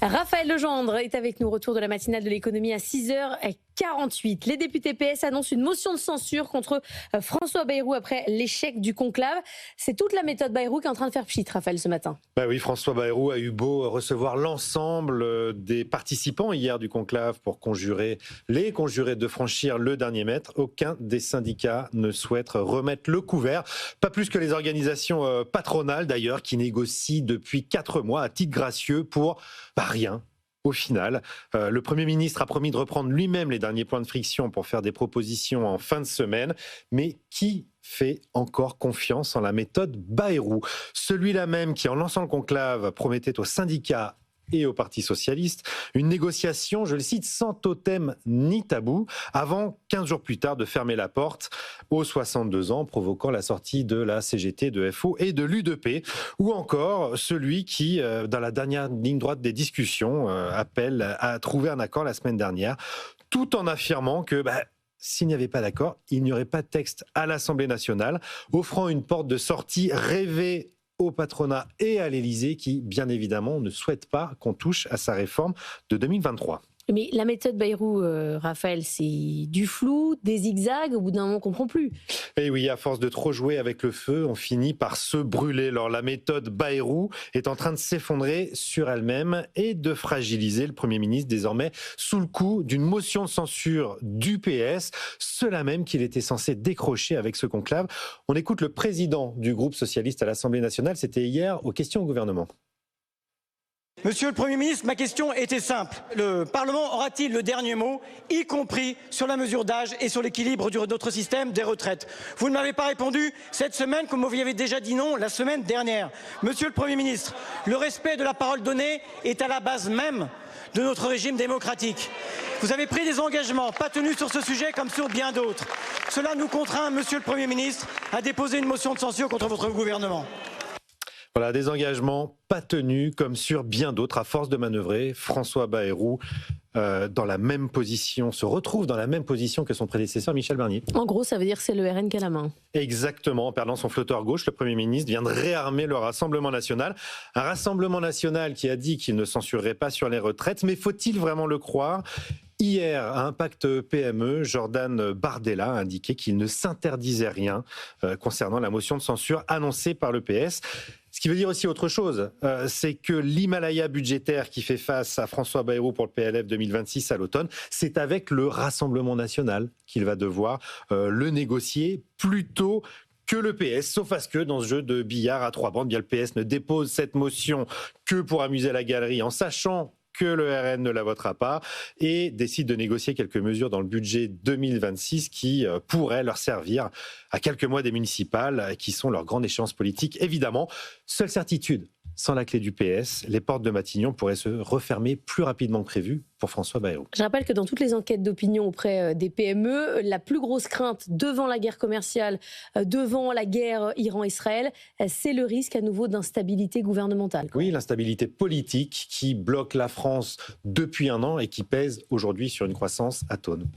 Raphaël Legendre est avec nous, retour de la matinale de l'économie à 6h48. Les députés PS annoncent une motion de censure contre François Bayrou après l'échec du conclave. C'est toute la méthode Bayrou qui est en train de faire pchit, Raphaël, ce matin. Bah oui, François Bayrou a eu beau recevoir l'ensemble des participants hier du conclave pour conjurer de franchir le dernier mètre. Aucun des syndicats ne souhaite remettre le couvert. Pas plus que les organisations patronales d'ailleurs qui négocient depuis 4 mois à titre gracieux pour rien. Au final, le Premier ministre a promis de reprendre lui-même les derniers points de friction pour faire des propositions en fin de semaine. Mais qui fait encore confiance en la méthode Bayrou? Celui-là même qui, en lançant le conclave, promettait aux syndicats et au Parti socialiste une négociation, je le cite, sans totem ni tabou, avant 15 jours plus tard de fermer la porte aux 62 ans, provoquant la sortie de la CGT, de FO et de l'UDP, ou encore celui qui, dans la dernière ligne droite des discussions, appelle à trouver un accord la semaine dernière, tout en affirmant que s'il n'y avait pas d'accord, il n'y aurait pas de texte à l'Assemblée nationale, offrant une porte de sortie rêvée au patronat et à l'Élysée qui, bien évidemment, ne souhaite pas qu'on touche à sa réforme de 2023. Mais la méthode Bayrou, Raphaël, c'est du flou, des zigzags, au bout d'un moment on ne comprend plus. Et oui, à force de trop jouer avec le feu, on finit par se brûler. Alors la méthode Bayrou est en train de s'effondrer sur elle-même et de fragiliser le Premier ministre désormais sous le coup d'une motion de censure du PS, cela même qu'il était censé décrocher avec ce conclave. On écoute le président du groupe socialiste à l'Assemblée nationale, c'était hier aux questions au gouvernement. Monsieur le Premier ministre, ma question était simple. Le Parlement aura-t-il le dernier mot, y compris sur la mesure d'âge et sur l'équilibre de notre système des retraites? Vous ne m'avez pas répondu cette semaine comme vous y avez déjà dit non la semaine dernière. Monsieur le Premier ministre, le respect de la parole donnée est à la base même de notre régime démocratique. Vous avez pris des engagements pas tenus sur ce sujet comme sur bien d'autres. Cela nous contraint, Monsieur le Premier ministre, à déposer une motion de censure contre votre gouvernement. Voilà, des engagements pas tenus comme sur bien d'autres. À force de manœuvrer, François Bayrou dans la même position, se retrouve dans la même position que son prédécesseur Michel Barnier. En gros, ça veut dire que c'est le RN qui a la main. Exactement, en perdant son flotteur gauche, le Premier ministre vient de réarmer le Rassemblement national. Un Rassemblement national qui a dit qu'il ne censurerait pas sur les retraites, mais faut-il vraiment le croire ? Hier, à Impact PME, Jordan Bardella a indiqué qu'il ne s'interdisait rien concernant la motion de censure annoncée par le PS. Ce qui veut dire aussi autre chose, c'est que l'Himalaya budgétaire qui fait face à François Bayrou pour le PLF 2026 à l'automne, c'est avec le Rassemblement national qu'il va devoir le négocier plutôt que le PS, sauf à ce que dans ce jeu de billard à 3 bandes, bien le PS ne dépose cette motion que pour amuser la galerie en sachant que le RN ne la votera pas et décide de négocier quelques mesures dans le budget 2026 qui pourraient leur servir à quelques mois des municipales qui sont leur grande échéance politique. Évidemment, seule certitude, sans la clé du PS, les portes de Matignon pourraient se refermer plus rapidement que prévu pour François Bayrou. Je rappelle que dans toutes les enquêtes d'opinion auprès des PME, la plus grosse crainte devant la guerre commerciale, devant la guerre Iran-Israël, c'est le risque à nouveau d'instabilité gouvernementale. Oui, l'instabilité politique qui bloque la France depuis un an et qui pèse aujourd'hui sur une croissance atone.